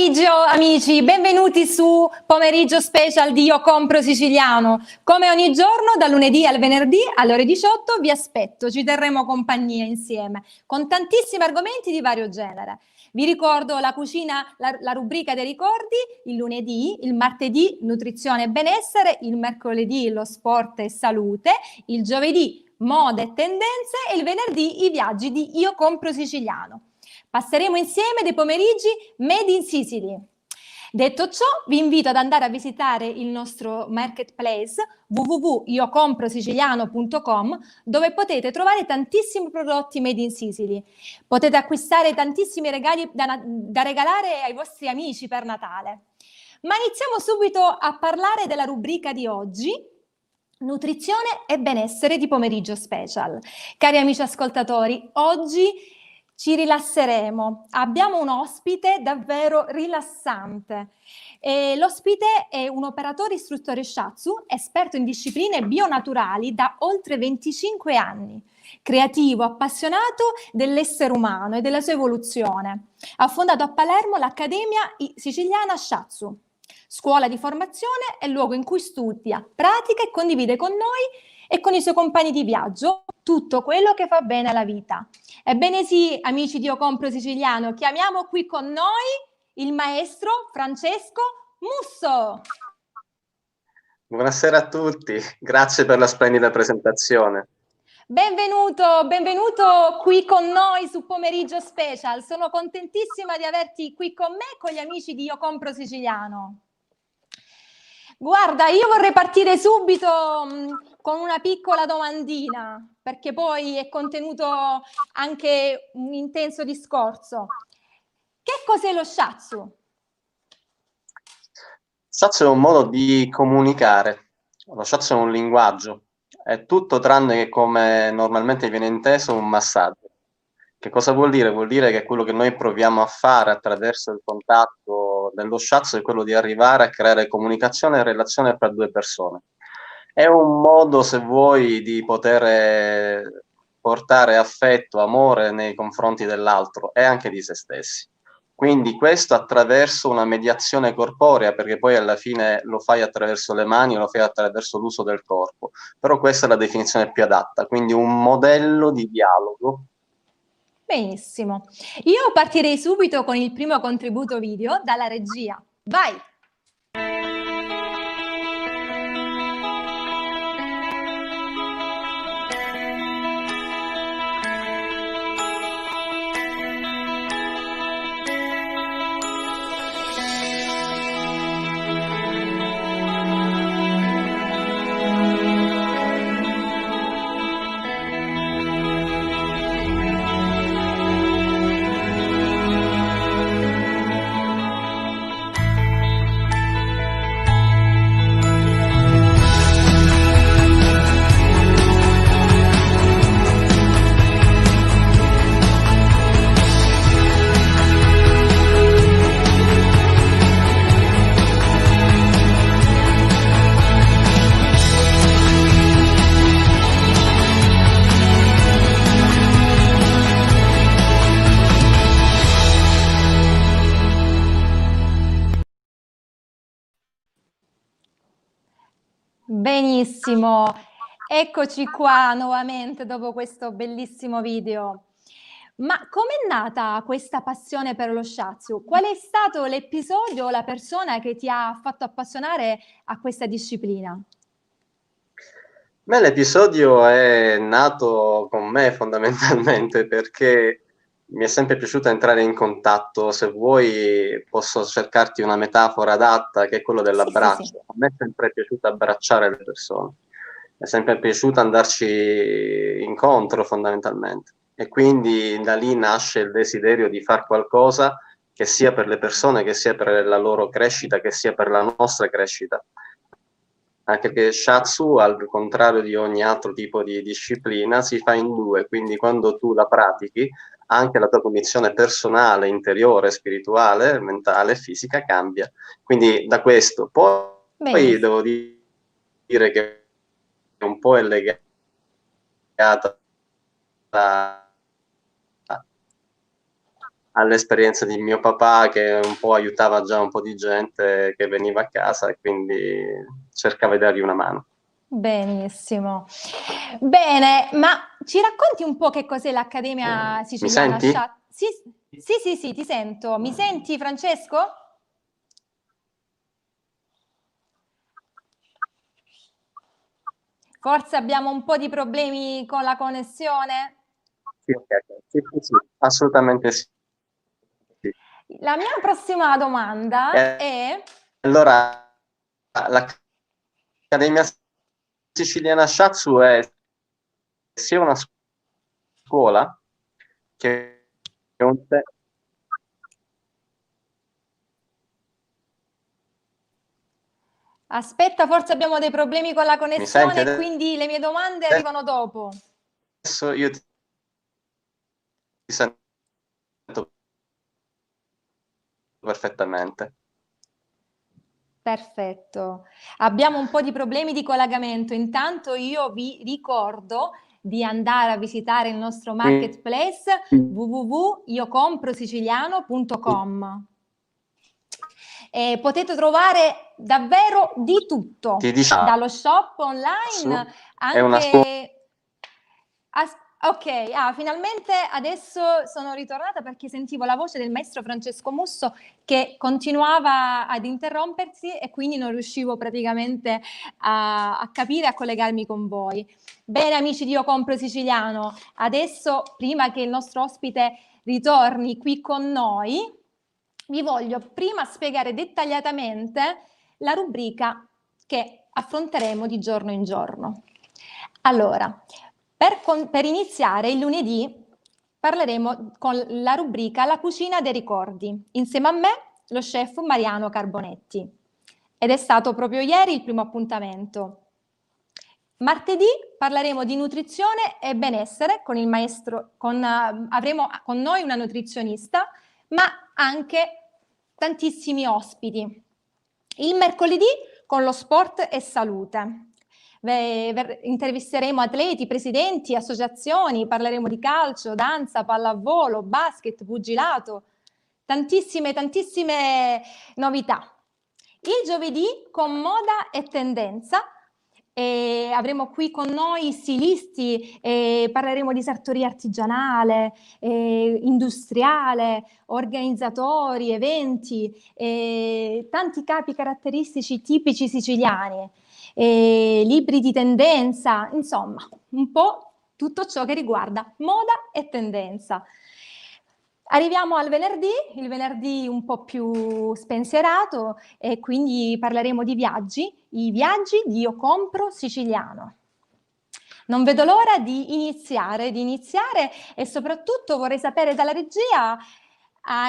pomeriggio amici, benvenuti su Pomeriggio Special di Io Compro Siciliano. Come ogni giorno, dal lunedì al venerdì alle ore 18 vi aspetto, ci terremo compagnia insieme con tantissimi argomenti di vario genere. Vi ricordo la cucina, la rubrica dei ricordi, il lunedì, il martedì nutrizione e benessere, il mercoledì lo sport e salute, il giovedì moda e tendenze e il venerdì i viaggi di Io Compro Siciliano. Passeremo insieme dei pomeriggi made in Sicily. Detto ciò, vi invito ad andare a visitare il nostro marketplace www.iocomprosiciliano.com, dove potete trovare tantissimi prodotti made in Sicily. Potete acquistare tantissimi regali da regalare ai vostri amici per Natale. Ma iniziamo subito a parlare della rubrica di oggi, nutrizione e benessere di Pomeriggio Special. Cari amici ascoltatori, oggi ci rilasseremo. Abbiamo un ospite davvero rilassante. L'ospite è un operatore istruttore Shiatsu, esperto in discipline bionaturali da oltre 25 anni, creativo, appassionato dell'essere umano e della sua evoluzione. Ha fondato a Palermo l'Accademia Siciliana Shiatsu, scuola di formazione e luogo in cui studia, pratica e condivide con noi e con i suoi compagni di viaggio tutto quello che fa bene alla vita. Ebbene sì, amici di Io Compro Siciliano, chiamiamo qui con noi il maestro Francesco Musso. Buonasera a tutti, grazie per la splendida presentazione. Benvenuto qui con noi su Pomeriggio Special. Sono contentissima di averti qui con me e con gli amici di Io Compro Siciliano. Guarda, io vorrei partire subito con una piccola domandina, perché poi è contenuto anche un intenso discorso. Che cos'è lo Shiatsu? Shiatsu è un modo di comunicare, lo Shiatsu è un linguaggio, è tutto tranne che come normalmente viene inteso un massaggio. Che cosa vuol dire? Vuol dire che quello che noi proviamo a fare attraverso il contatto dello Shiatsu è quello di arrivare a creare comunicazione e relazione fra due persone. È un modo, se vuoi, di poter portare affetto, amore nei confronti dell'altro e anche di se stessi. Quindi questo attraverso una mediazione corporea, perché poi alla fine lo fai attraverso le mani, lo fai attraverso l'uso del corpo, però questa è la definizione più adatta, quindi un modello di dialogo. Benissimo. Io partirei subito con il primo contributo video dalla regia. Vai! Benissimo, eccoci qua nuovamente dopo questo bellissimo video. Ma com'è nata questa passione per lo Shiatsu? Qual è stato l'episodio o la persona che ti ha fatto appassionare a questa disciplina? Beh, l'episodio è nato con me fondamentalmente perché mi è sempre piaciuto entrare in contatto. Se vuoi posso cercarti una metafora adatta, che è quello dell'abbraccio. Sì. A me è sempre piaciuto abbracciare le persone, è sempre piaciuto andarci incontro fondamentalmente, e quindi da lì nasce il desiderio di fare qualcosa che sia per le persone, che sia per la loro crescita, che sia per la nostra crescita. Anche perché Shiatsu, al contrario di ogni altro tipo di disciplina, si fa in due, quindi quando tu la pratichi, anche la tua condizione personale, interiore, spirituale, mentale, fisica cambia. Quindi da questo. Poi devo dire che un po' è legata all'esperienza di mio papà, che un po' aiutava già un po' di gente che veniva a casa e quindi cercava di dargli una mano. Benissimo. Bene, ma ci racconti un po' che cos'è l'Accademia Mi Siciliana senti? Sciat? Sì, sì, sì, sì, ti sento. Mi senti, Francesco? Forse abbiamo un po' di problemi con la connessione. Sì, ok, sì, sì, sì, assolutamente sì. La mia prossima domanda E è... allora, l'Accademia Siciliana Shatsu è sia una scuola che è un Aspetta, forse abbiamo dei problemi con la Mi senti connessione, quindi le mie domande arrivano dopo. adesso? Io ti sento perfettamente. Perfetto. Abbiamo un po' di problemi di collegamento. Intanto io vi ricordo di andare a visitare il nostro marketplace www.iocomprosiciliano.com. Potete trovare davvero di tutto, Ti diciamo, dallo shop online è una scuola. anche... Ok, finalmente adesso sono ritornata perché sentivo la voce del maestro Francesco Musso che continuava ad interrompersi e quindi non riuscivo praticamente a capire e a collegarmi con voi. Bene amici di Io Compro Siciliano, adesso prima che il nostro ospite ritorni qui con noi, vi voglio prima spiegare dettagliatamente la rubrica che affronteremo di giorno in giorno. Allora, per iniziare il lunedì parleremo con la rubrica La cucina dei ricordi, insieme a me lo chef Mariano Carbonetti. Ed è stato proprio ieri il primo appuntamento. Martedì parleremo di nutrizione e benessere con il maestro, avremo con noi una nutrizionista, ma anche tantissimi ospiti. Il mercoledì con lo sport e salute. Intervisteremo atleti, presidenti, associazioni, parleremo di calcio, danza, pallavolo, basket, pugilato, tantissime novità. Il giovedì con moda e tendenza. Avremo qui con noi stilisti, parleremo di sartoria artigianale, industriale, organizzatori, eventi, tanti capi caratteristici tipici siciliani, libri di tendenza, insomma, un po' tutto ciò che riguarda moda e tendenza. Arriviamo al venerdì, il venerdì un po' più spensierato e quindi parleremo di viaggi, i viaggi di Io Compro Siciliano. Non vedo l'ora di iniziare e soprattutto vorrei sapere dalla regia,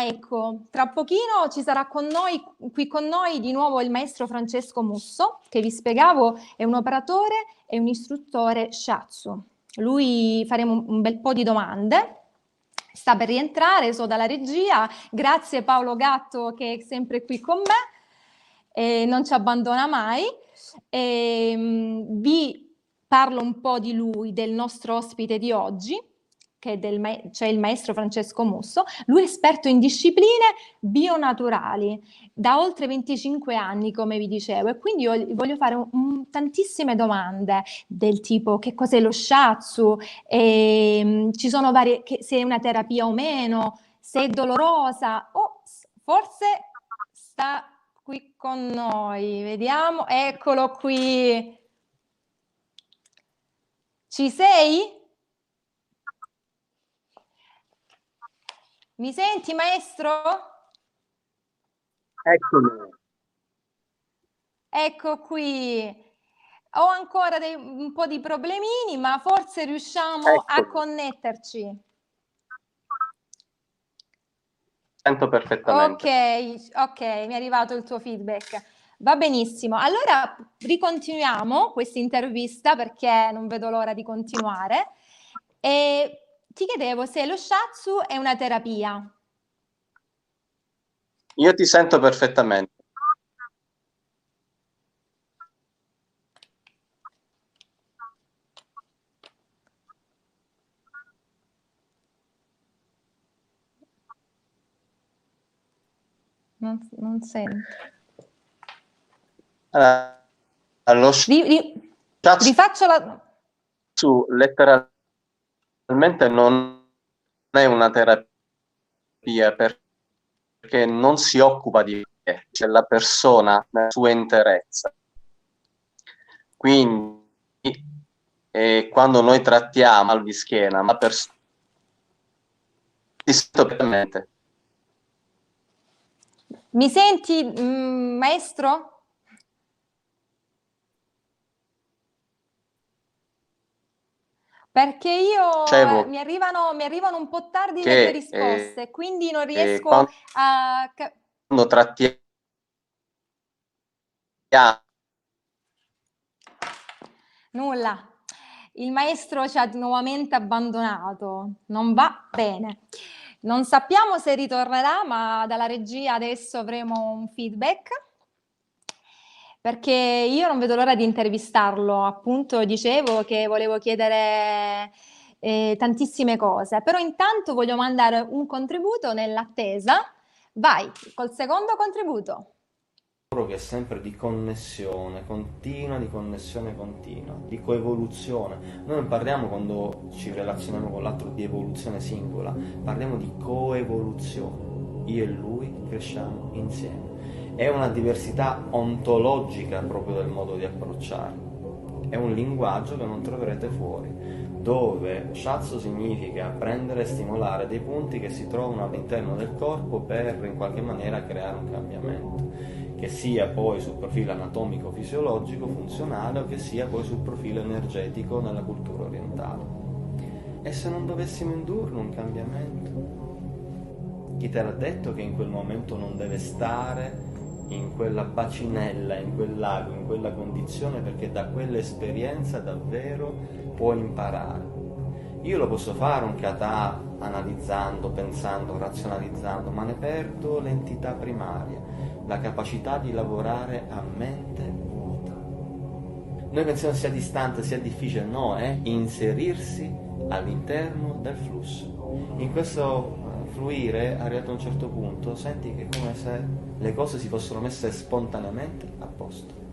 ecco, tra pochino ci sarà qui con noi di nuovo il maestro Francesco Musso, che vi spiegavo è un operatore e un istruttore Shiatsu. Lui faremo un bel po' di domande. Sta per rientrare, so dalla regia, grazie Paolo Gatto che è sempre qui con me e non ci abbandona mai. Vi parlo un po' di lui, del nostro ospite di oggi, che è cioè il maestro Francesco Musso. Lui è esperto in discipline bionaturali da oltre 25 anni, come vi dicevo, e quindi io voglio fare tantissime domande del tipo che cos'è lo shiatsu, ci sono varie, se è una terapia o meno, se è dolorosa o forse sta qui con noi, vediamo, eccolo qui. Ci sei? Mi senti, maestro? Eccomi. Ecco qui. Ho ancora un po' di problemini, ma forse riusciamo a Eccomi. connetterci. Sento perfettamente. Ok, mi è arrivato il tuo feedback. Va benissimo. Allora ricontinuiamo questa intervista perché non vedo l'ora di continuare. E ti chiedevo se lo shiatsu è una terapia. Io ti sento perfettamente. Non sento. Lo shiatsu Rifaccio la... letteralmente non è una terapia perché non si occupa di te, c'è la persona nella sua interezza. Quindi quando noi trattiamo mal di schiena, ma perfettamente. Mi senti, maestro? Perché io Dicevo mi arrivano un po' tardi le tue che risposte, quindi non riesco quando a... trattiamo Nulla. Il maestro ci ha nuovamente abbandonato. Non va bene. Non sappiamo se ritornerà, ma dalla regia adesso avremo un feedback. Perché io non vedo l'ora di intervistarlo. Appunto, dicevo che volevo chiedere tantissime cose, però intanto voglio mandare un contributo nell'attesa. Vai, col secondo contributo. Che è sempre di connessione continua, di connessione continua, di coevoluzione. Noi non parliamo quando ci relazioniamo con l'altro di evoluzione singola, parliamo di coevoluzione. Io e lui cresciamo insieme. È una diversità ontologica proprio del modo di approcciarlo. È un linguaggio che non troverete fuori, dove shiatsu significa prendere e stimolare dei punti che si trovano all'interno del corpo per in qualche maniera creare un cambiamento, che sia poi sul profilo anatomico, fisiologico, funzionale o che sia poi sul profilo energetico nella cultura orientale. E se non dovessimo indurre un cambiamento? Chi te l'ha detto che in quel momento non deve stare in quella bacinella, in quel lago, in quella condizione, perché da quell'esperienza davvero può imparare? Io lo posso fare un kata analizzando, pensando, razionalizzando, ma ne perdo l'entità primaria, la capacità di lavorare a mente vuota. Noi pensiamo sia distante, sia difficile, no, è inserirsi all'interno del flusso. In questo fluire, arrivato a un certo punto, senti che è come se le cose si fossero messe spontaneamente a posto.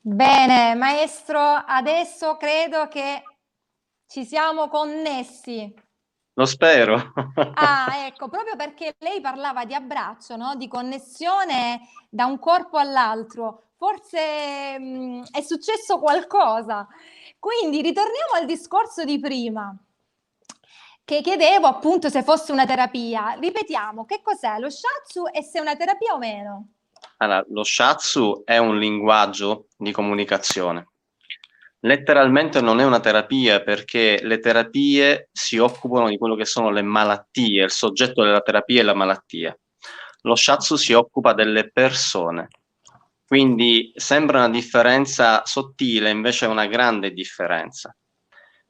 Bene, maestro, adesso credo che ci siamo connessi. Lo spero. Ah, ecco, proprio perché lei parlava di abbraccio, no? Di connessione da un corpo all'altro. Forse è successo qualcosa. Quindi ritorniamo al discorso di prima, che chiedevo appunto se fosse una terapia. Ripetiamo, che cos'è lo shiatsu e se è una terapia o meno? Allora, lo shiatsu è un linguaggio di comunicazione. Letteralmente non è una terapia perché le terapie si occupano di quello che sono le malattie, il soggetto della terapia è la malattia. Lo shiatsu si occupa delle persone. Quindi sembra una differenza sottile, invece è una grande differenza,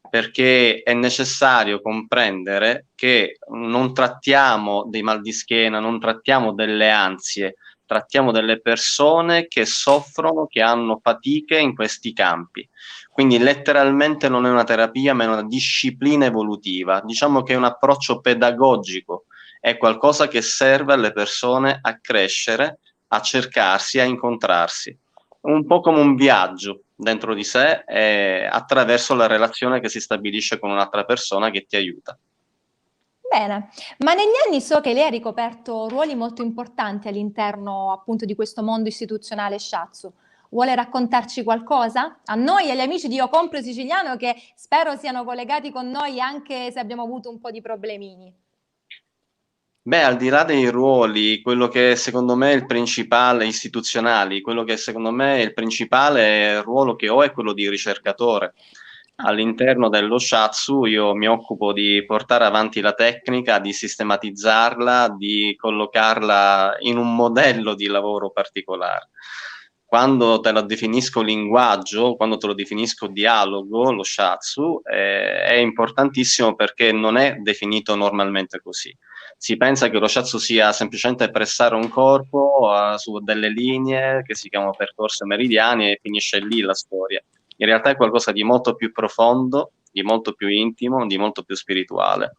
perché è necessario comprendere che non trattiamo dei mal di schiena, non trattiamo delle ansie, trattiamo delle persone che soffrono, che hanno fatiche in questi campi. Quindi letteralmente non è una terapia, ma è una disciplina evolutiva. Diciamo che è un approccio pedagogico, è qualcosa che serve alle persone a crescere, a cercarsi, a incontrarsi. Un po' come un viaggio dentro di sé attraverso la relazione che si stabilisce con un'altra persona che ti aiuta. Bene, ma negli anni so che lei ha ricoperto ruoli molto importanti all'interno appunto di questo mondo istituzionale shiatsu. Vuole raccontarci qualcosa? A noi e agli amici di Io Compro Siciliano che spero siano collegati con noi anche se abbiamo avuto un po' di problemini. Beh, al di là dei ruoli, quello che secondo me è il principale, istituzionali, quello che secondo me è il principale ruolo che ho è quello di ricercatore. All'interno dello shiatsu io mi occupo di portare avanti la tecnica, di sistematizzarla, di collocarla in un modello di lavoro particolare. Quando te lo definisco linguaggio, quando te lo definisco dialogo, lo shiatsu, è importantissimo perché non è definito normalmente così. Si pensa che lo shiatsu sia semplicemente pressare un corpo su delle linee che si chiamano percorsi meridiani e finisce lì la storia. In realtà è qualcosa di molto più profondo, di molto più intimo, di molto più spirituale.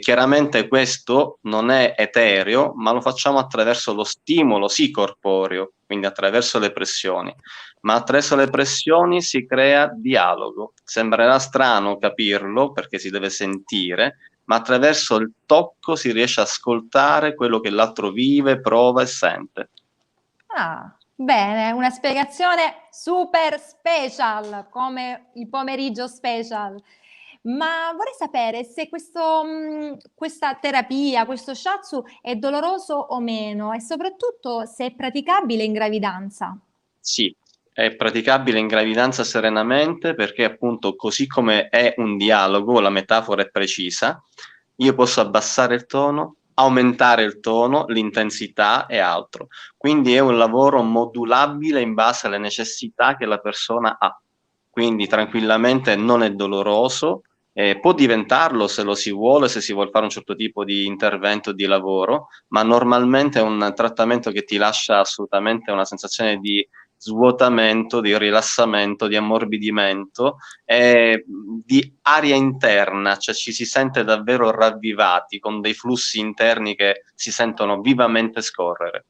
Chiaramente questo non è etereo, ma lo facciamo attraverso lo stimolo, sì, corporeo, quindi attraverso le pressioni, ma attraverso le pressioni si crea dialogo. Sembrerà strano capirlo perché si deve sentire, ma attraverso il tocco si riesce a ascoltare quello che l'altro vive, prova e sente. Ah, bene, una spiegazione super special, come il pomeriggio special. Ma vorrei sapere se questa terapia, questo shiatsu è doloroso o meno e soprattutto se è praticabile in gravidanza. Sì, è praticabile in gravidanza serenamente perché appunto così come è un dialogo, la metafora è precisa, io posso abbassare il tono, aumentare il tono, l'intensità e altro. Quindi è un lavoro modulabile in base alle necessità che la persona ha. Quindi tranquillamente non è doloroso, può diventarlo se lo si vuole, se si vuole fare un certo tipo di intervento di lavoro, ma normalmente è un trattamento che ti lascia assolutamente una sensazione di svuotamento, di rilassamento, di ammorbidimento e di aria interna, cioè ci si sente davvero ravvivati con dei flussi interni che si sentono vivamente scorrere.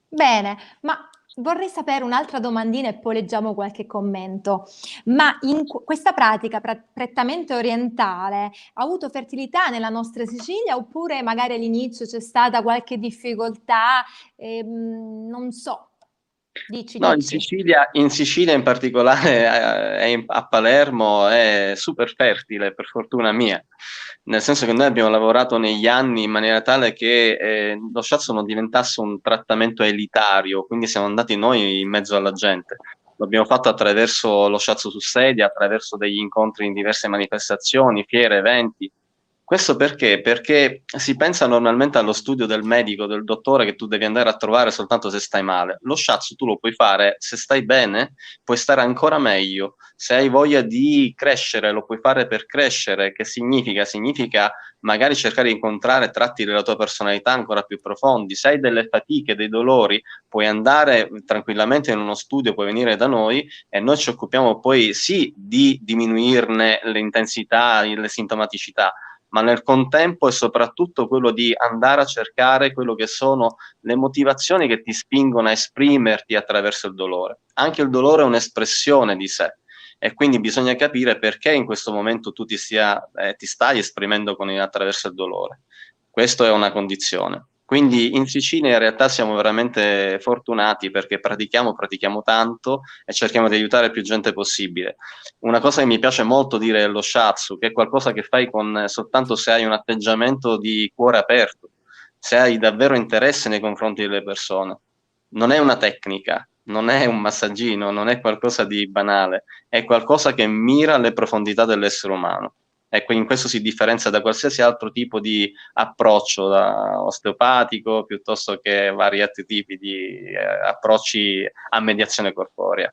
Bene, ma vorrei sapere un'altra domandina e poi leggiamo qualche commento. Ma questa pratica prettamente orientale ha avuto fertilità nella nostra Sicilia oppure magari all'inizio c'è stata qualche difficoltà? Non so, dici, No, dici. In Sicilia in particolare, a Palermo, è super fertile, per fortuna mia. Nel senso che noi abbiamo lavorato negli anni in maniera tale che lo shiatsu non diventasse un trattamento elitario, quindi siamo andati noi in mezzo alla gente. L'abbiamo fatto attraverso lo shiatsu su sedia, attraverso degli incontri in diverse manifestazioni, fiere, eventi. Questo perché? Perché si pensa normalmente allo studio del medico, del dottore che tu devi andare a trovare soltanto se stai male. Lo shiatsu tu lo puoi fare se stai bene, puoi stare ancora meglio. Se hai voglia di crescere, lo puoi fare per crescere. Che significa? Significa magari cercare di incontrare tratti della tua personalità ancora più profondi. Se hai delle fatiche, dei dolori, puoi andare tranquillamente in uno studio, puoi venire da noi e noi ci occupiamo poi sì di diminuirne l'intensità, le sintomaticità, ma nel contempo è soprattutto quello di andare a cercare quello che sono le motivazioni che ti spingono a esprimerti attraverso il dolore. Anche il dolore è un'espressione di sé e quindi bisogna capire perché in questo momento tu ti stai esprimendo attraverso il dolore. Questa è una condizione. Quindi in Sicilia in realtà siamo veramente fortunati perché pratichiamo tanto e cerchiamo di aiutare più gente possibile. Una cosa che mi piace molto dire dello shiatsu, che è qualcosa che fai soltanto se hai un atteggiamento di cuore aperto, se hai davvero interesse nei confronti delle persone. Non è una tecnica, non è un massaggino, non è qualcosa di banale, è qualcosa che mira alle profondità dell'essere umano. Ecco, in questo si differenzia da qualsiasi altro tipo di approccio, da osteopatico, piuttosto che vari altri tipi di approcci a mediazione corporea.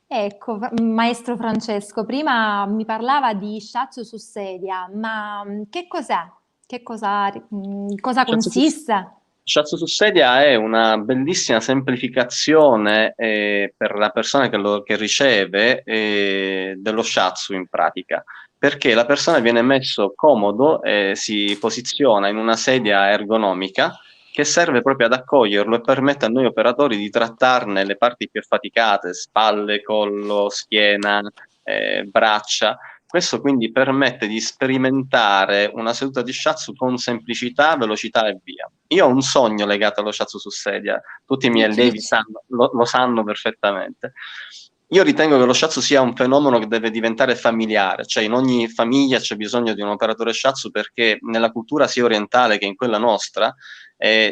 Ecco, maestro Francesco, prima mi parlava di shiatsu su sedia, ma che cos'è? Cosa Shiatsu su, consiste? shiatsu su sedia è una bellissima semplificazione per la persona che riceve dello shiatsu in pratica, perché la persona viene messo comodo e si posiziona in una sedia ergonomica che serve proprio ad accoglierlo e permette a noi operatori di trattarne le parti più affaticate, spalle, collo, schiena, braccia. Questo quindi permette di sperimentare una seduta di shiatsu con semplicità, velocità e via. Io ho un sogno legato allo shiatsu su sedia, tutti i miei Dici, allievi dici. lo sanno perfettamente. Io ritengo che lo shiatsu sia un fenomeno che deve diventare familiare, cioè in ogni famiglia c'è bisogno di un operatore shiatsu perché nella cultura sia orientale che in quella nostra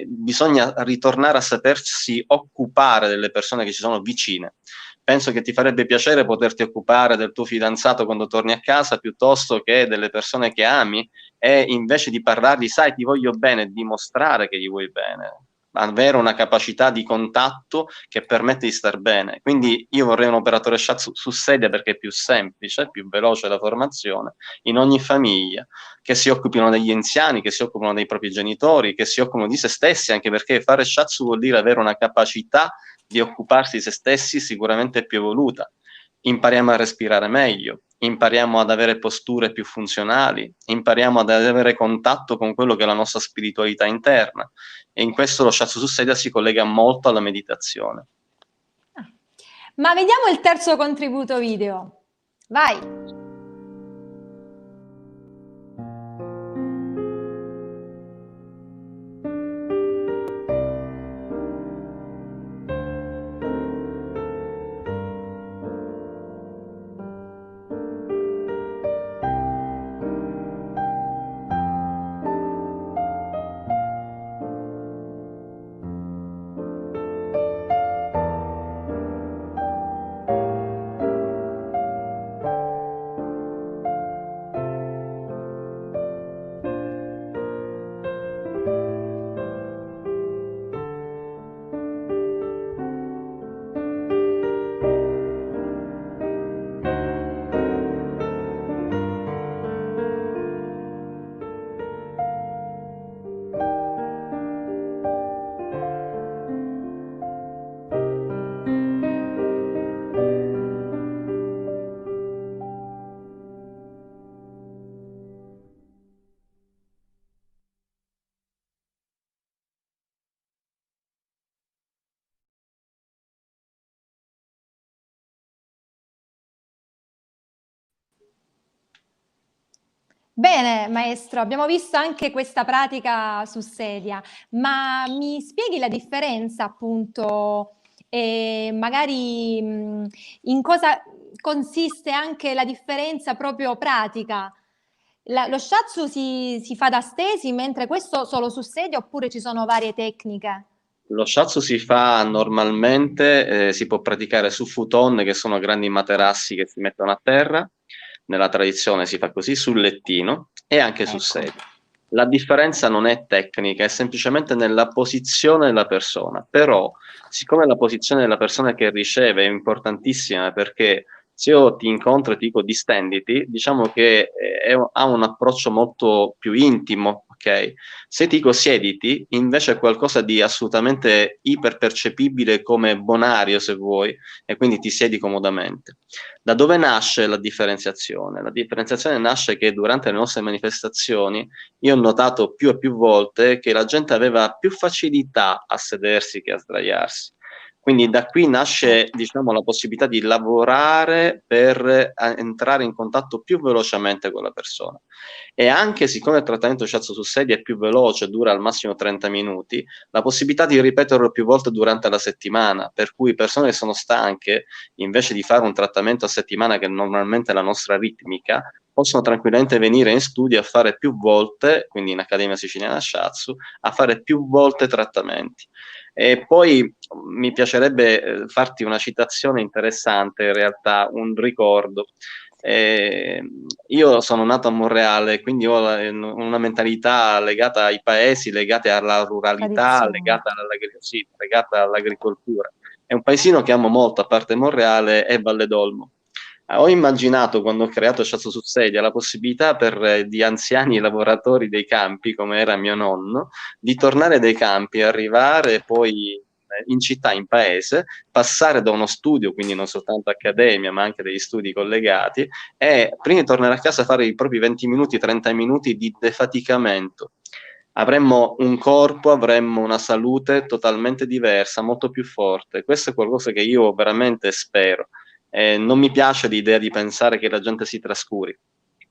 bisogna ritornare a sapersi occupare delle persone che ci sono vicine. Penso che ti farebbe piacere poterti occupare del tuo fidanzato quando torni a casa piuttosto che delle persone che ami e invece di parlargli, sai, ti voglio bene, dimostrare che gli vuoi bene, avere una capacità di contatto che permette di star bene. Quindi io vorrei un operatore shiatsu su sedia perché è più semplice, più veloce la formazione, in ogni famiglia, che si occupino degli anziani, che si occupano dei propri genitori, che si occupano di se stessi, anche perché fare shiatsu vuol dire avere una capacità di occuparsi di se stessi sicuramente più evoluta. impariamo a respirare meglio, impariamo ad avere posture più funzionali, impariamo ad avere contatto con quello che è la nostra spiritualità interna, e in questo lo shiatsu su sedia si collega molto alla meditazione. Ma vediamo il terzo contributo video. Vai! Bene, maestro, abbiamo visto anche questa pratica su sedia, ma mi spieghi la differenza, appunto, e magari in cosa consiste anche la differenza proprio pratica? Lo shiatsu si fa da stesi, mentre questo solo su sedia, oppure ci sono varie tecniche? Lo shiatsu si fa normalmente, si può praticare su futon, che sono grandi materassi che si mettono a terra, nella tradizione si fa così, sul lettino e anche su Ecco. sedia. La differenza non è tecnica, è semplicemente nella posizione della persona, però siccome la posizione della persona che riceve è importantissima, perché se io ti incontro e ti dico distenditi, diciamo che ha un approccio molto più intimo, ok? Se ti dico siediti, invece è qualcosa di assolutamente iperpercepibile come bonario, se vuoi, e quindi ti siedi comodamente. Da dove nasce la differenziazione? La differenziazione nasce che durante le nostre manifestazioni io ho notato più e più volte che la gente aveva più facilità a sedersi che a sdraiarsi. Quindi da qui nasce, diciamo, la possibilità di lavorare per entrare in contatto più velocemente con la persona. E anche siccome il trattamento shiatsu su sedia è più veloce, dura al massimo 30 minuti, la possibilità di ripeterlo più volte durante la settimana, per cui persone che sono stanche, invece di fare un trattamento a settimana che normalmente è la nostra ritmica, possono tranquillamente venire in studio a fare più volte, quindi in Accademia Siciliana Shiatsu, a fare più volte trattamenti. E poi mi piacerebbe farti una citazione interessante, in realtà un ricordo. Io sono nato a Monreale, quindi ho una mentalità legata ai paesi, legata alla ruralità, Tradizione. legata all'agricoltura. È un paesino che amo molto, a parte Monreale, è Valle d'Olmo. Ho immaginato, quando ho creato Shiatsu su sedia, la possibilità di anziani lavoratori dei campi, come era mio nonno, di tornare dai campi, arrivare poi in città, in paese, passare da uno studio, quindi non soltanto accademia, ma anche degli studi collegati, e prima di tornare a casa fare i propri 20 minuti, 30 minuti di defaticamento. Avremmo un corpo, avremmo una salute totalmente diversa, molto più forte. Questo è qualcosa che io veramente spero. Non mi piace l'idea di pensare che la gente si trascuri.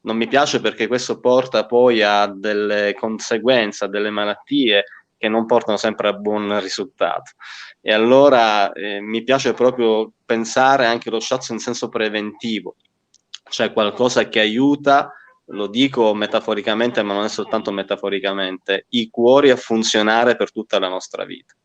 Non mi piace perché questo porta poi a delle conseguenze, a delle malattie che non portano sempre a buon risultato. E allora mi piace proprio pensare anche lo shiatsu in senso preventivo, cioè qualcosa che aiuta, lo dico metaforicamente, ma non è soltanto metaforicamente, i cuori a funzionare per tutta la nostra vita.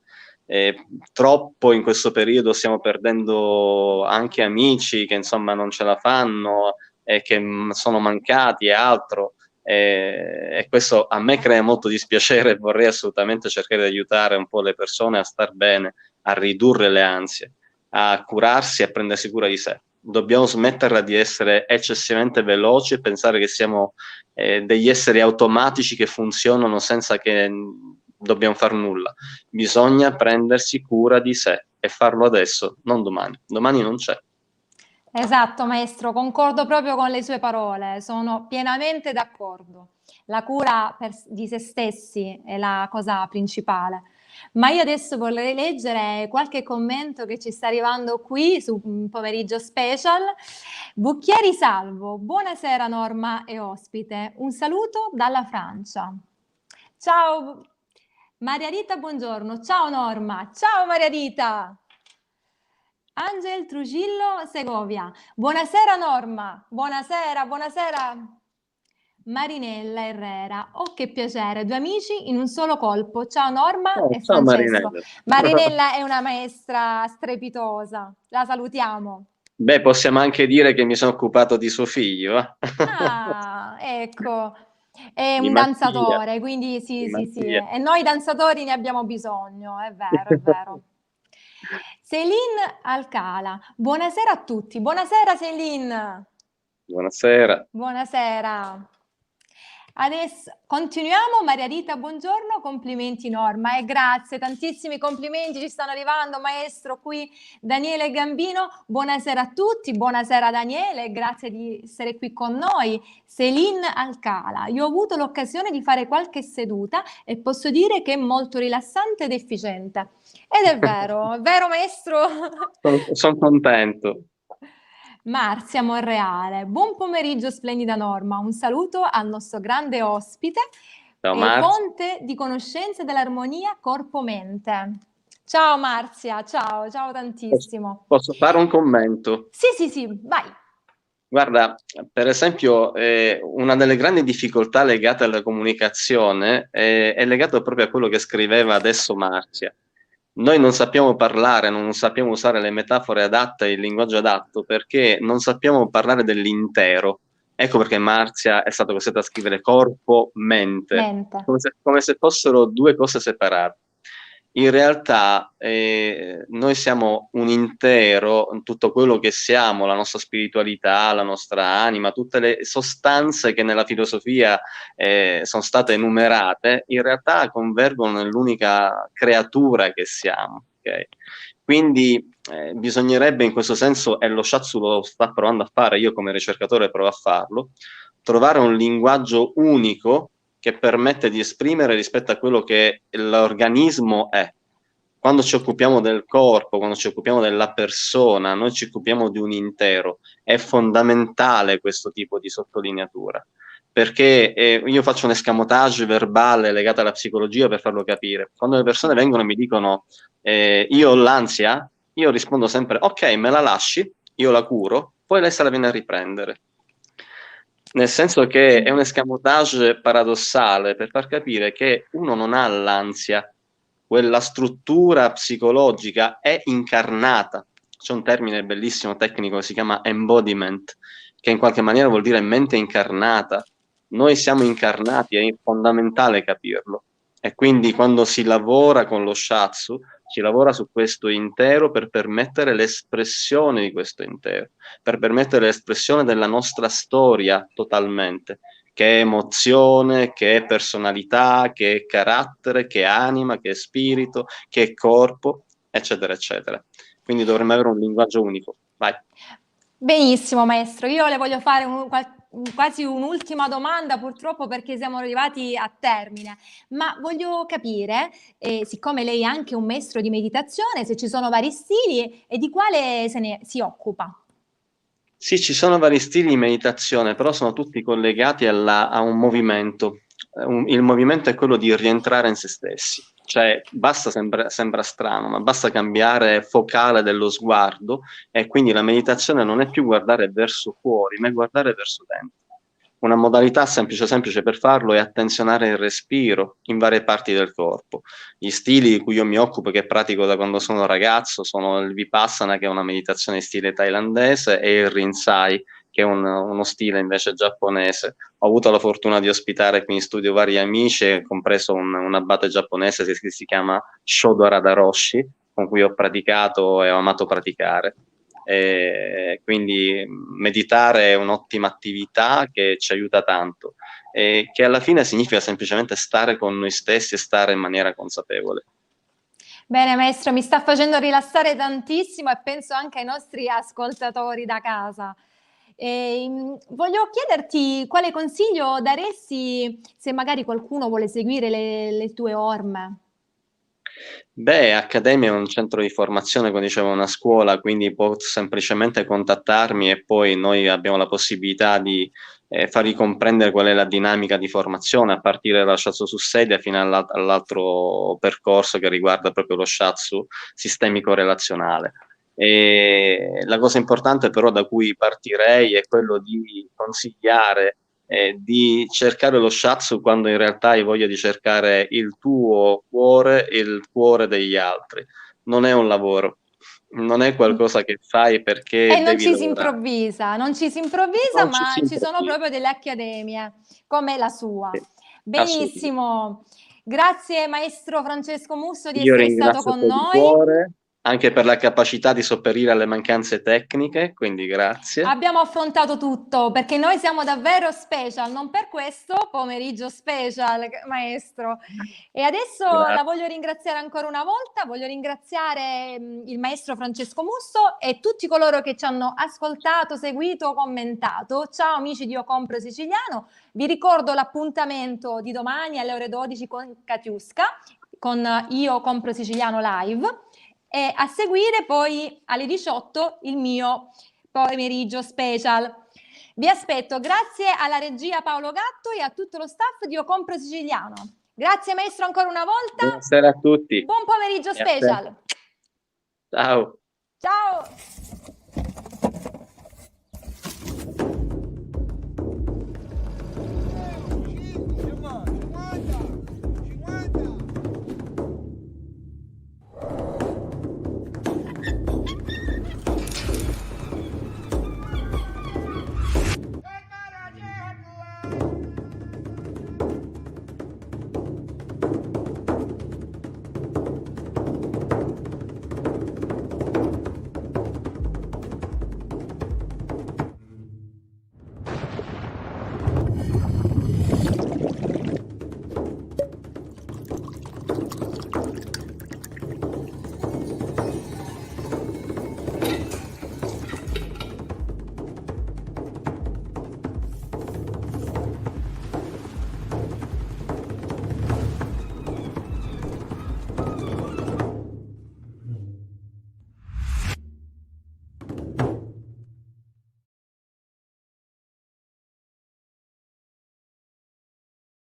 Troppo in questo periodo stiamo perdendo anche amici che insomma non ce la fanno e che sono mancati e altro, e questo a me crea molto dispiacere e vorrei assolutamente cercare di aiutare un po' le persone a star bene, a ridurre le ansie, a curarsi e a prendersi cura di sé. Dobbiamo smetterla di essere eccessivamente veloci e pensare che siamo degli esseri automatici che funzionano senza che dobbiamo far nulla. Bisogna prendersi cura di sé e farlo adesso, non domani. Domani non c'è. Esatto, maestro, concordo proprio con le sue parole, sono pienamente d'accordo. La cura di se stessi è la cosa principale. Ma io adesso vorrei leggere qualche commento che ci sta arrivando qui su un pomeriggio special. Bucchieri Salvo, buonasera Norma e ospite, un saluto dalla Francia. Ciao Maria Rita, buongiorno. Ciao Norma, ciao Maria Rita. Angel Trujillo Segovia. Buonasera Norma, buonasera, buonasera. Marinella Herrera. Oh, che piacere, due amici in un solo colpo. Ciao Norma Oh, e ciao Francesco. Marinella. Marinella è una maestra strepitosa, la salutiamo. Beh, possiamo anche dire che mi sono occupato di suo figlio, eh? Ah, ecco, è Di un Mattia. danzatore, quindi Di sì, sì, sì. Mattia. E noi danzatori ne abbiamo bisogno, è vero, è vero. Céline Alcala, buonasera a tutti. Buonasera Céline. Buonasera. Buonasera. Adesso continuiamo. Maria Rita, buongiorno, complimenti Norma e grazie, tantissimi complimenti ci stanno arrivando, maestro qui Daniele Gambino. Buonasera a tutti, buonasera Daniele, grazie di essere qui con noi. Céline Alcala, io ho avuto l'occasione di fare qualche seduta e posso dire che è molto rilassante ed efficiente. Ed è vero maestro? Sono contento. Marzia Monreale, buon pomeriggio splendida Norma, un saluto al nostro grande ospite Ciao e Marzia. fonte di conoscenze dell'armonia corpo-mente. Ciao Marzia, ciao, ciao tantissimo. Posso fare un commento? Sì, sì, sì, vai. Guarda, per esempio, una delle grandi difficoltà legate alla comunicazione è legato proprio a quello che scriveva adesso Marzia. Noi non sappiamo parlare, non sappiamo usare le metafore adatte, il linguaggio adatto, perché non sappiamo parlare dell'intero. Ecco perché Marzia è stata costretta a scrivere corpo, mente, Mente. come se fossero due cose separate. In realtà noi siamo un intero, tutto quello che siamo, la nostra spiritualità, la nostra anima, tutte le sostanze che nella filosofia sono state enumerate, in realtà convergono nell'unica creatura che siamo. Okay? Quindi bisognerebbe in questo senso, e lo Shatsu lo sta provando a fare, io come ricercatore provo a farlo, trovare un linguaggio unico che permette di esprimere rispetto a quello che l'organismo è. Quando ci occupiamo del corpo, quando ci occupiamo della persona, noi ci occupiamo di un intero. È fondamentale questo tipo di sottolineatura, perché io faccio un escamotage verbale legato alla psicologia per farlo capire. Quando le persone vengono e mi dicono io ho l'ansia, io rispondo sempre ok, me la lasci, io la curo, poi lei se la viene a riprendere. Nel senso che è un escamotage paradossale per far capire che uno non ha l'ansia, quella struttura psicologica è incarnata. C'è un termine bellissimo tecnico che si chiama embodiment, che in qualche maniera vuol dire mente incarnata. Noi siamo incarnati, è fondamentale capirlo. E quindi quando si lavora con lo Shatsu, si lavora su questo intero per permettere l'espressione di questo intero, per permettere l'espressione della nostra storia totalmente, che è emozione, che è personalità, che è carattere, che è anima, che è spirito, che è corpo, eccetera, eccetera. Quindi dovremmo avere un linguaggio unico. Vai. Benissimo, maestro. Io le voglio fare quasi un'ultima domanda, purtroppo, perché siamo arrivati a termine. Ma voglio capire, siccome lei è anche un maestro di meditazione, se ci sono vari stili e di quale si occupa. Sì, ci sono vari stili di meditazione, però sono tutti collegati a un movimento. Il movimento è quello di rientrare in se stessi. Cioè, sembra strano, ma basta cambiare focale dello sguardo e quindi la meditazione non è più guardare verso fuori, ma è guardare verso dentro. Una modalità semplice per farlo è attenzionare il respiro in varie parti del corpo. Gli stili di cui io mi occupo, che pratico da quando sono ragazzo, sono il Vipassana, che è una meditazione in stile thailandese, e il Rinzai, che è uno stile invece giapponese. Ho avuto la fortuna di ospitare qui in studio vari amici, compreso un abate giapponese che si chiama Shodo Radaroshi, con cui ho praticato e ho amato praticare. Quindi meditare è un'ottima attività che ci aiuta tanto e che alla fine significa semplicemente stare con noi stessi e stare in maniera consapevole. Bene, maestro, mi sta facendo rilassare tantissimo e penso anche ai nostri ascoltatori da casa. Voglio chiederti quale consiglio daresti se magari qualcuno vuole seguire le tue orme. Beh, Accademia è un centro di formazione, come dicevo, una scuola, quindi può semplicemente contattarmi e poi noi abbiamo la possibilità di fargli comprendere qual è la dinamica di formazione, a partire dalla shiatsu su sedia fino all'altro percorso che riguarda proprio lo shiatsu sistemico-relazionale. E la cosa importante però da cui partirei è quello di consigliare di cercare lo shiatsu quando in realtà hai voglia di cercare il tuo cuore e il cuore degli altri. Non è un lavoro, non è qualcosa che fai perché E non devi ci si lavorare. improvvisa, non ci si improvvisa, Non ci ma si ci sono improvvisa. proprio delle accademie come la sua. Sì, assolutamente. Benissimo. Grazie maestro Francesco Musso di Io essere stato ringrazio con te di noi. cuore, anche per la capacità di sopperire alle mancanze tecniche, quindi grazie. Abbiamo affrontato tutto perché noi siamo davvero special, non per questo pomeriggio special, maestro. E adesso la Grazie. voglio ringraziare ancora una volta, voglio ringraziare il maestro Francesco Musso e tutti coloro che ci hanno ascoltato, seguito, commentato. Ciao amici di Io Compro Siciliano, vi ricordo l'appuntamento di domani alle ore 12 con Katiuska, con Io Compro Siciliano live e a seguire poi alle 18 il mio pomeriggio special. Vi aspetto, grazie alla regia Paolo Gatto e a tutto lo staff di Io Compro Siciliano. Grazie maestro ancora una volta. Buonasera a tutti. Buon pomeriggio E a te. special. Ciao. Ciao.